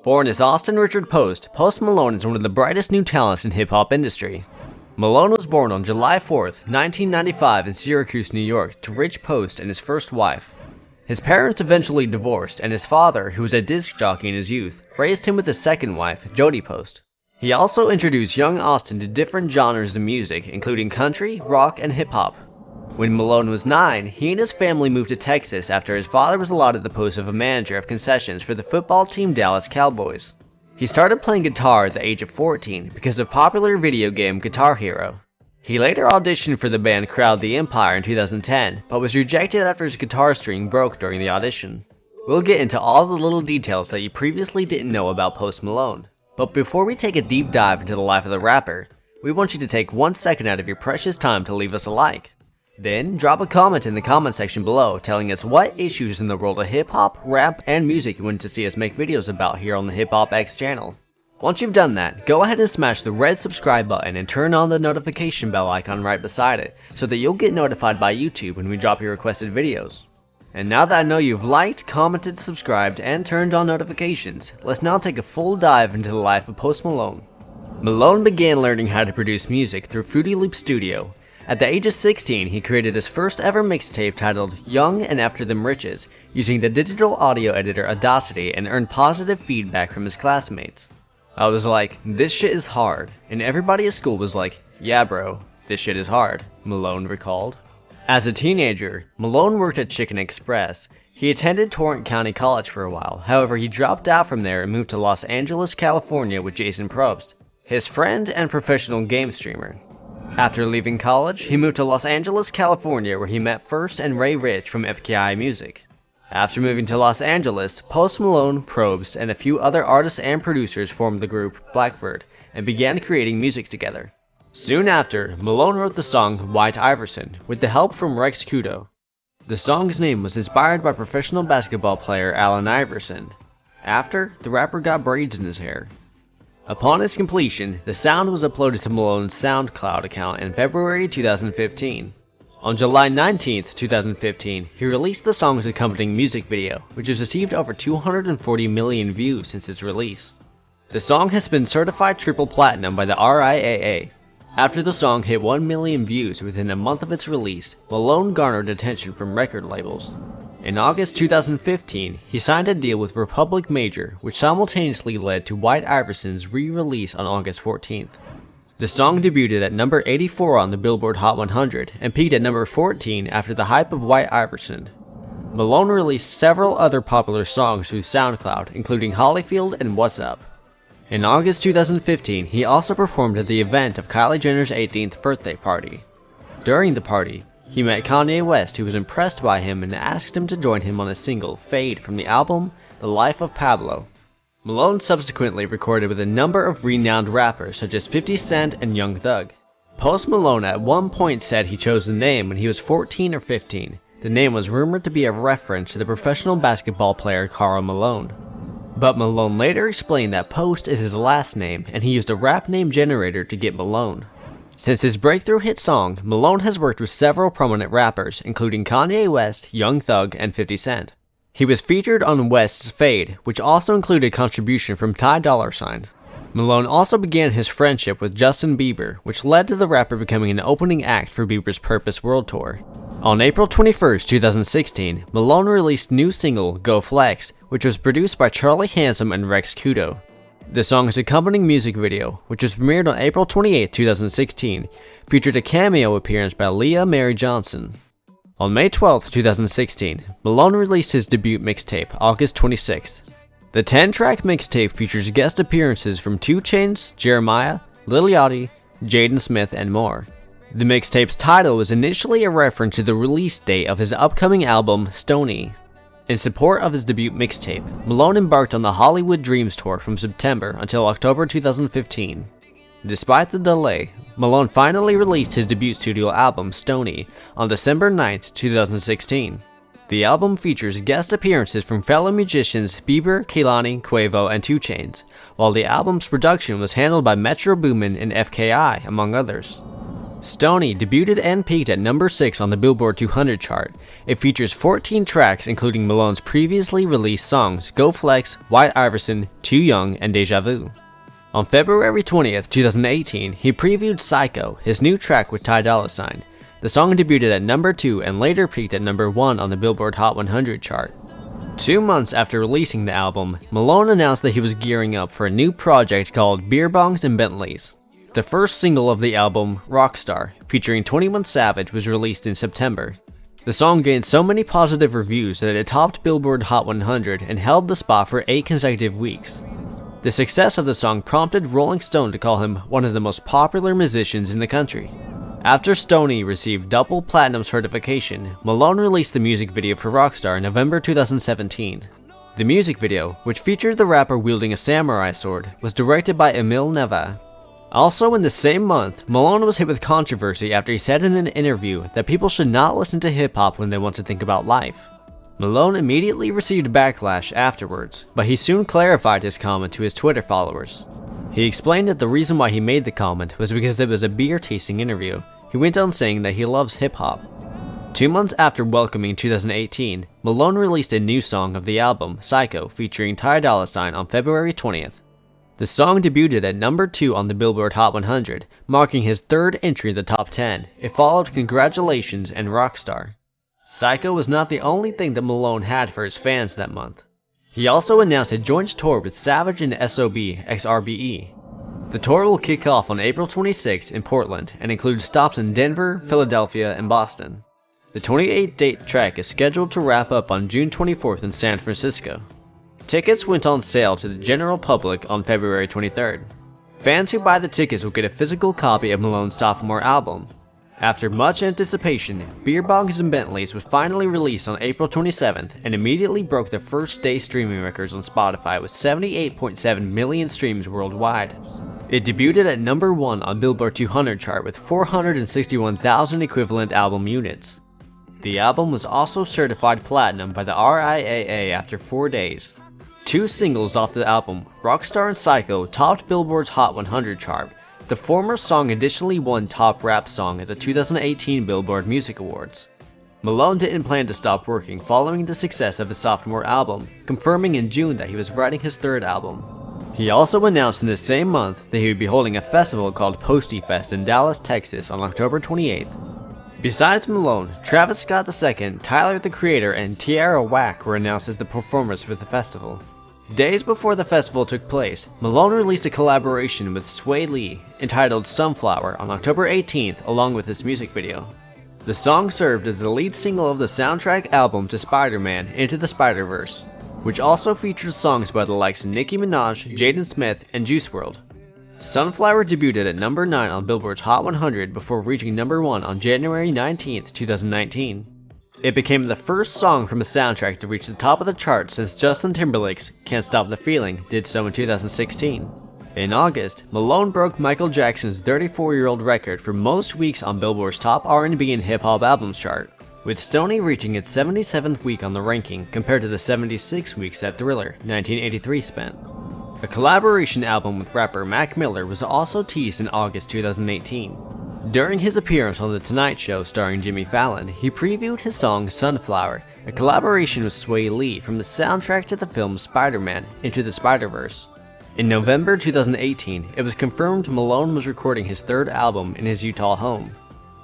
Born as Austin Richard Post, Post Malone is one of the brightest new talents in hip-hop industry. Malone was born on July 4th, 1995 in Syracuse, New York, to Rich Post and his first wife. His parents eventually divorced, and his father, who was a disc jockey in his youth, raised him with his second wife, Jodie Post. He also introduced young Austin to different genres of music, including country, rock, and hip-hop. When Malone was 9, he and his family moved to Texas after his father was allotted the post of a manager of concessions for the football team Dallas Cowboys. He started playing guitar at the age of 14 because of popular video game Guitar Hero. He later auditioned for the band Crowd the Empire in 2010, but was rejected after his guitar string broke during the audition. We'll get into all the little details that you previously didn't know about Post Malone. But before we take a deep dive into the life of the rapper, we want you to take 1 second out of your precious time to leave us a like. Then, drop a comment in the comment section below telling us what issues in the world of hip-hop, rap, and music you want to see us make videos about here on the Hip Hop X channel. Once you've done that, go ahead and smash the red subscribe button and turn on the notification bell icon right beside it, so that you'll get notified by YouTube when we drop your requested videos. And now that I know you've liked, commented, subscribed, and turned on notifications, let's now take a full dive into the life of Post Malone. Malone began learning how to produce music through Fruity Loop Studio. At the age of 16, he created his first ever mixtape titled Young and After Them Riches, using the digital audio editor Audacity, and earned positive feedback from his classmates. I was like, this shit is hard, and everybody at school was like, yeah bro, this shit is hard, Malone recalled. As a teenager, Malone worked at Chicken Express. He attended Torrance County College for a while, however he dropped out from there and moved to Los Angeles, California with Jason Probst, his friend and professional game streamer. After leaving college, he moved to Los Angeles, California, where he met First and Ray Rich from FKI Music. After moving to Los Angeles, Post Malone, Probst, and a few other artists and producers formed the group Blackbird and began creating music together. Soon after, Malone wrote the song White Iverson with the help from Rex Kudo. The song's name was inspired by professional basketball player Allen Iverson. After, the rapper got braids in his hair. Upon its completion, the sound was uploaded to Malone's SoundCloud account in February 2015. On July 19, 2015, he released the song's accompanying music video, which has received over 240 million views since its release. The song has been certified triple platinum by the RIAA. After the song hit 1 million views within a month of its release, Malone garnered attention from record labels. In August 2015, he signed a deal with Republic Major, which simultaneously led to White Iverson's re-release on August 14th. The song debuted at number 84 on the Billboard Hot 100 and peaked at number 14 after the hype of White Iverson. Malone released several other popular songs through SoundCloud, including Hollyfield and What's Up. In August 2015, he also performed at the event of Kylie Jenner's 18th birthday party. During the party, he met Kanye West, who was impressed by him and asked him to join him on a single, Fade, from the album The Life of Pablo. Malone subsequently recorded with a number of renowned rappers such as 50 Cent and Young Thug. Post Malone at one point said he chose the name when he was 14 or 15. The name was rumored to be a reference to the professional basketball player Karl Malone. But Malone later explained that Post is his last name and he used a rap name generator to get Malone. Since his breakthrough hit song, Malone has worked with several prominent rappers, including Kanye West, Young Thug, and 50 Cent. He was featured on West's Fade, which also included contribution from Ty Dolla $ign. Malone also began his friendship with Justin Bieber, which led to the rapper becoming an opening act for Bieber's Purpose World Tour. On April 21, 2016, Malone released new single, Go Flex, which was produced by Charlie Handsome and Rex Kudo. The song's accompanying music video, which was premiered on April 28, 2016, featured a cameo appearance by Leah Mary Johnson. On May 12, 2016, Malone released his debut mixtape, August 26th. The 10-track mixtape features guest appearances from 2 Chainz, Jeremiah, Lil Yachty, Jaden Smith, and more. The mixtape's title was initially a reference to the release date of his upcoming album, Stoney. In support of his debut mixtape, Malone embarked on the Hollywood Dreams Tour from September until October 2015. Despite the delay, Malone finally released his debut studio album, Stoney, on December 9, 2016. The album features guest appearances from fellow musicians Bieber, Kehlani, Quavo, and 2 Chainz, while the album's production was handled by Metro Boomin and FKI, among others. Stoney debuted and peaked at number 6 on the Billboard 200 chart. It features 14 tracks including Malone's previously released songs Go Flex, White Iverson, Too Young, and Deja Vu. On February 20th, 2018, he previewed Psycho, his new track with Ty Dolla $ign. The song debuted at number 2 and later peaked at number 1 on the Billboard Hot 100 chart. 2 months after releasing the album, Malone announced that he was gearing up for a new project called Beerbongs and Bentleys. The first single of the album, Rockstar, featuring 21 Savage, was released in September. The song gained so many positive reviews that it topped Billboard Hot 100 and held the spot for 8 consecutive weeks. The success of the song prompted Rolling Stone to call him one of the most popular musicians in the country. After Stoney received double platinum certification, Malone released the music video for Rockstar in November 2017. The music video, which featured the rapper wielding a samurai sword, was directed by Emil Neva. Also in the same month, Malone was hit with controversy after he said in an interview that people should not listen to hip-hop when they want to think about life. Malone immediately received backlash afterwards, but he soon clarified his comment to his Twitter followers. He explained that the reason why he made the comment was because it was a beer tasting interview. He went on saying that he loves hip-hop. 2 months after welcoming 2018, Malone released a new song of the album, Psycho, featuring Ty Dolla $ign on February 20th. The song debuted at number 2 on the Billboard Hot 100, marking his 3rd entry in the top 10. It followed Congratulations and Rockstar. Psycho was not the only thing that Malone had for his fans that month. He also announced a joint tour with Savage and SOB x RBE. The tour will kick off on April 26 in Portland and include stops in Denver, Philadelphia, and Boston. The 28-date trek is scheduled to wrap up on June 24th in San Francisco. Tickets went on sale to the general public on February 23rd. Fans who buy the tickets will get a physical copy of Malone's sophomore album. After much anticipation, Beerbongs and Bentleys was finally released on April 27th and immediately broke the first day streaming records on Spotify with 78.7 million streams worldwide. It debuted at number 1 on Billboard 200 chart with 461,000 equivalent album units. The album was also certified platinum by the RIAA after 4 days. 2 singles off the album, Rockstar and Psycho, topped Billboard's Hot 100 chart. The former song additionally won Top Rap Song at the 2018 Billboard Music Awards. Malone didn't plan to stop working following the success of his sophomore album, confirming in June that he was writing his 3rd album. He also announced in the same month that he would be holding a festival called Posty Fest in Dallas, Texas on October 28th. Besides Malone, Travis Scott II, Tyler the Creator, and Tierra Whack were announced as the performers for the festival. Days before the festival took place, Malone released a collaboration with Sway Lee entitled Sunflower on October 18th along with his music video. The song served as the lead single of the soundtrack album to Spider-Man Into the Spider-Verse, which also features songs by the likes of Nicki Minaj, Jaden Smith, and Juice WRLD. Sunflower debuted at number 9 on Billboard's Hot 100 before reaching number 1 on January 19th, 2019. It became the first song from a soundtrack to reach the top of the chart since Justin Timberlake's Can't Stop the Feeling did so in 2016. In August, Malone broke Michael Jackson's 34-year-old record for most weeks on Billboard's top R&B and hip-hop albums chart, with Stoney reaching its 77th week on the ranking compared to the 76 weeks that Thriller 1983 spent. A collaboration album with rapper Mac Miller was also teased in August 2018. During his appearance on The Tonight Show starring Jimmy Fallon, he previewed his song Sunflower, a collaboration with Sway Lee from the soundtrack to the film Spider-Man Into the Spider-Verse. In November 2018, it was confirmed Malone was recording his 3rd album in his Utah home.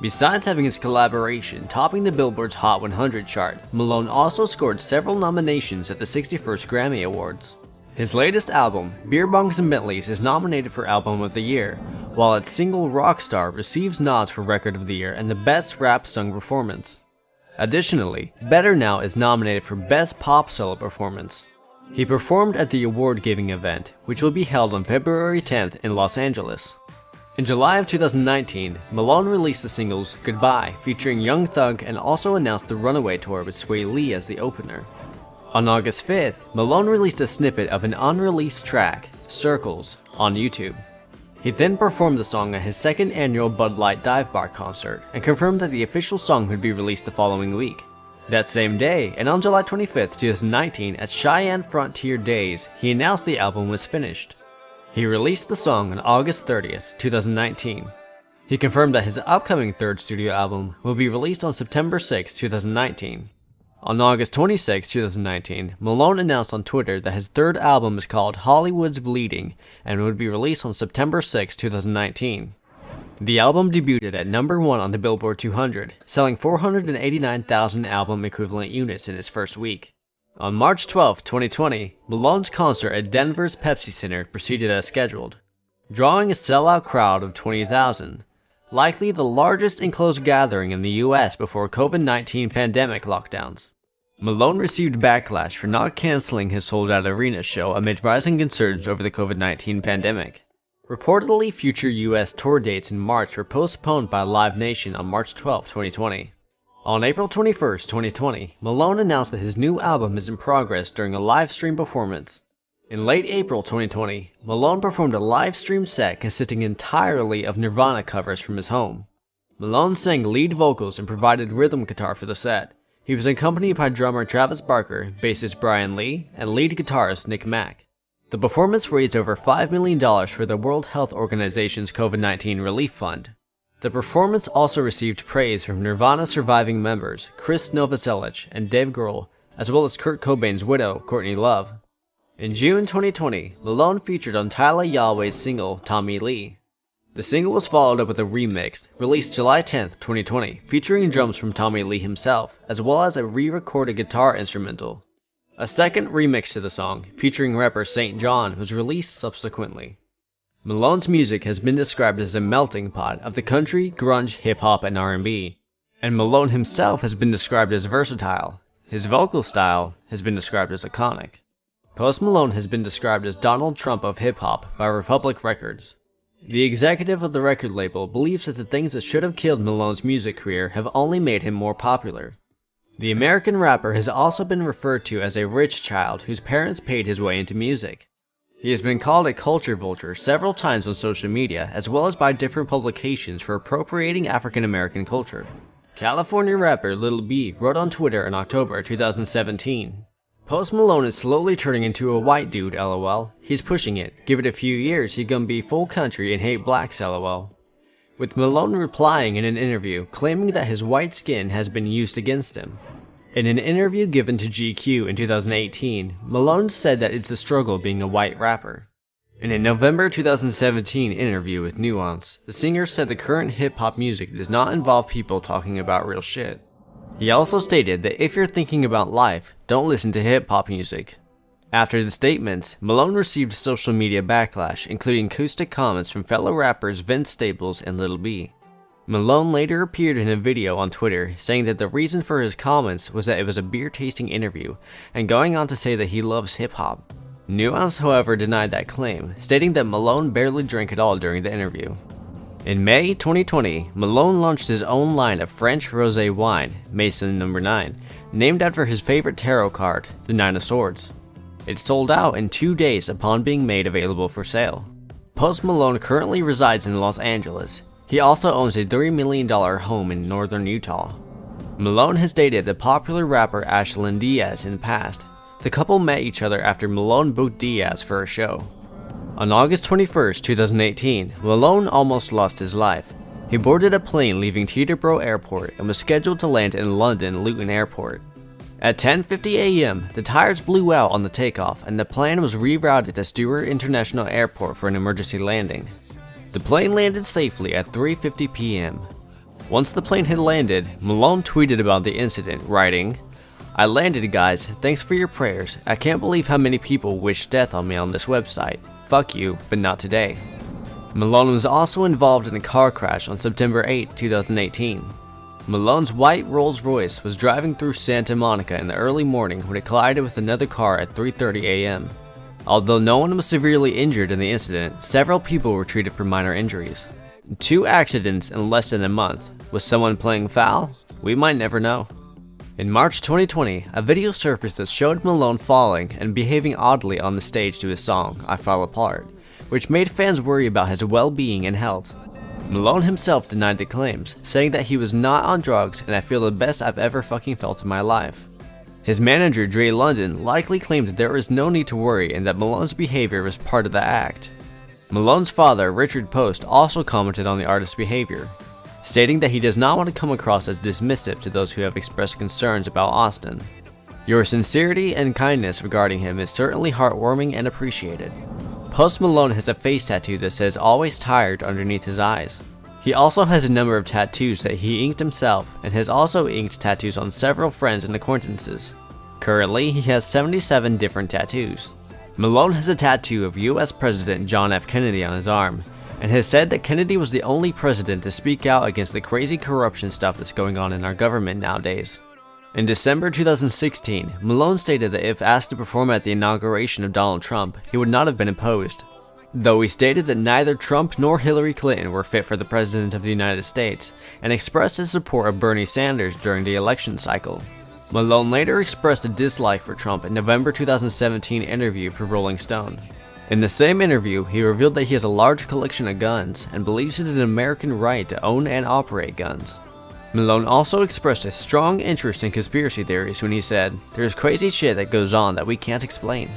Besides having his collaboration topping the Billboard's Hot 100 chart, Malone also scored several nominations at the 61st Grammy Awards. His latest album, Beerbongs and Bentleys, is nominated for Album of the Year, while its single Rockstar receives nods for Record of the Year and the Best Rap Sung Performance. Additionally, Better Now is nominated for Best Pop Solo Performance. He performed at the award-giving event, which will be held on February 10th in Los Angeles. In July of 2019, Malone released the singles Goodbye featuring Young Thug and also announced the Runaway Tour with Sway Lee as the opener. On August 5th, Malone released a snippet of an unreleased track, Circles, on YouTube. He then performed the song at his 2nd annual Bud Light Dive Bar concert and confirmed that the official song would be released the following week. That same day, and on July 25th, 2019, at Cheyenne Frontier Days, he announced the album was finished. He released the song on August 30th, 2019. He confirmed that his upcoming third studio album will be released on September 6, 2019. On August 26, 2019, Malone announced on Twitter that his third album is called Hollywood's Bleeding and would be released on September 6, 2019. The album debuted at number 1 on the Billboard 200, selling 489,000 album equivalent units in its first week. On March 12, 2020, Malone's concert at Denver's Pepsi Center proceeded as scheduled, drawing a sellout crowd of 20,000, likely the largest enclosed gathering in the US before COVID-19 pandemic lockdowns. Malone received backlash for not canceling his sold-out arena show amid rising concerns over the COVID-19 pandemic. Reportedly, future US tour dates in March were postponed by Live Nation on March 12, 2020. On April 21, 2020, Malone announced that his new album is in progress during a live stream performance. In late April 2020, Malone performed a live stream set consisting entirely of Nirvana covers from his home. Malone sang lead vocals and provided rhythm guitar for the set. He was accompanied by drummer Travis Barker, bassist Brian Lee, and lead guitarist Nick Mack. The performance raised over $5 million for the World Health Organization's COVID-19 Relief Fund. The performance also received praise from Nirvana surviving members Chris Novoselic and Dave Grohl, as well as Kurt Cobain's widow, Courtney Love. In June 2020, Malone featured on Tyler Yahweh's single, Tommy Lee. The single was followed up with a remix, released July 10, 2020, featuring drums from Tommy Lee himself, as well as a re-recorded guitar instrumental. A second remix to the song, featuring rapper St. John, was released subsequently. Malone's music has been described as a melting pot of the country, grunge, hip-hop, and R&B, and Malone himself has been described as versatile. His vocal style has been described as iconic. Post Malone has been described as Donald Trump of hip-hop by Republic Records. The executive of the record label believes that the things that should have killed Malone's music career have only made him more popular. The American rapper has also been referred to as a rich child whose parents paid his way into music. He has been called a culture vulture several times on social media, as well as by different publications for appropriating African American culture. California rapper Lil B wrote on Twitter in October 2017, "Post Malone is slowly turning into a white dude, lol. He's pushing it. Give it a few years, he gonna be full country and hate blacks, lol." With Malone replying in an interview, claiming that his white skin has been used against him. In an interview given to GQ in 2018, Malone said that it's a struggle being a white rapper. In a November 2017 interview with Nuance, the singer said the current hip-hop music does not involve people talking about real shit. He also stated that if you're thinking about life, don't listen to hip-hop music. After the statements, Malone received social media backlash, including caustic comments from fellow rappers Vince Staples and Lil B. Malone later appeared in a video on Twitter saying that the reason for his comments was that it was a beer-tasting interview, and going on to say that he loves hip-hop. Nuance, however, denied that claim, stating that Malone barely drank at all during the interview. In May 2020, Malone launched his own line of French rosé wine, Mason No. 9, named after his favorite tarot card, the Nine of Swords. It sold out in 2 days upon being made available for sale. Post Malone currently resides in Los Angeles. He also owns a $3 million home in northern Utah. Malone has dated the popular rapper Ashlyn Diaz in the past. The couple met each other after Malone booked Diaz for a show. On August 21, 2018, Malone almost lost his life. He boarded a plane leaving Teterboro Airport and was scheduled to land in London Luton Airport. At 10:50 a.m., the tires blew out on the takeoff and the plane was rerouted to Stewart International Airport for an emergency landing. The plane landed safely at 3:50 p.m. Once the plane had landed, Malone tweeted about the incident, writing, "I landed, guys. Thanks for your prayers. I can't believe how many people wished death on me on this website. Fuck you, but not today." Malone was also involved in a car crash on September 8, 2018. Malone's white Rolls-Royce was driving through Santa Monica in the early morning when it collided with another car at 3:30 a.m. Although no one was severely injured in the incident, several people were treated for minor injuries. 2 accidents in less than a month. Was someone playing foul? We might never know. In March 2020, a video surfaced that showed Malone falling and behaving oddly on the stage to his song, I Fall Apart, which made fans worry about his well-being and health. Malone himself denied the claims, saying that he was not on drugs and "I feel the best I've ever fucking felt in my life." His manager, Dre London, likely claimed that there was no need to worry and that Malone's behavior was part of the act. Malone's father, Richard Post, also commented on the artist's behavior, stating that he does not want to come across as dismissive to those who have expressed concerns about Austin. Your sincerity and kindness regarding him is certainly heartwarming and appreciated. Post Malone has a face tattoo that says "always tired" underneath his eyes. He also has a number of tattoos that he inked himself, and has also inked tattoos on several friends and acquaintances. Currently, he has 77 different tattoos. Malone has a tattoo of US President John F. Kennedy on his arm, and has said that Kennedy was the only president to speak out against the crazy corruption stuff that's going on in our government nowadays. In December 2016, Malone stated that if asked to perform at the inauguration of Donald Trump, he would not have been opposed, though he stated that neither Trump nor Hillary Clinton were fit for the President of the United States, and expressed his support of Bernie Sanders during the election cycle. Malone later expressed a dislike for Trump in November 2017 interview for Rolling Stone. In the same interview, he revealed that he has a large collection of guns and believes it is an American right to own and operate guns. Malone also expressed a strong interest in conspiracy theories when he said, "There's crazy shit that goes on that we can't explain."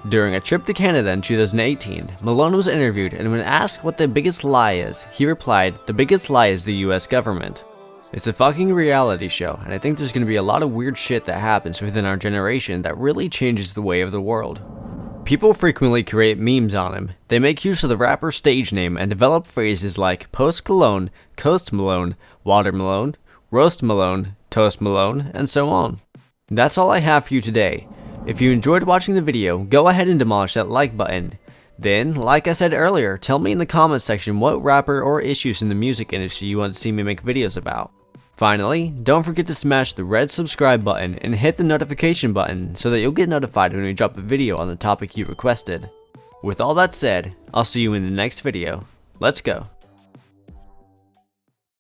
During a trip to Canada in 2018, Malone was interviewed, and when asked what the biggest lie is, he replied, "The biggest lie is the US government. It's a fucking reality show, and I think there's gonna be a lot of weird shit that happens within our generation that really changes the way of the world." People frequently create memes on him. They make use of the rapper's stage name and develop phrases like Post Cologne, Coast Malone, Water Malone, Roast Malone, Toast Malone, and so on. That's all I have for you today. If you enjoyed watching the video, go ahead and demolish that like button. Then, like I said earlier, tell me in the comments section what rapper or issues in the music industry you want to see me make videos about. Finally, don't forget to smash the red subscribe button and hit the notification button so that you'll get notified when we drop a video on the topic you requested. With all that said, I'll see you in the next video. Let's go.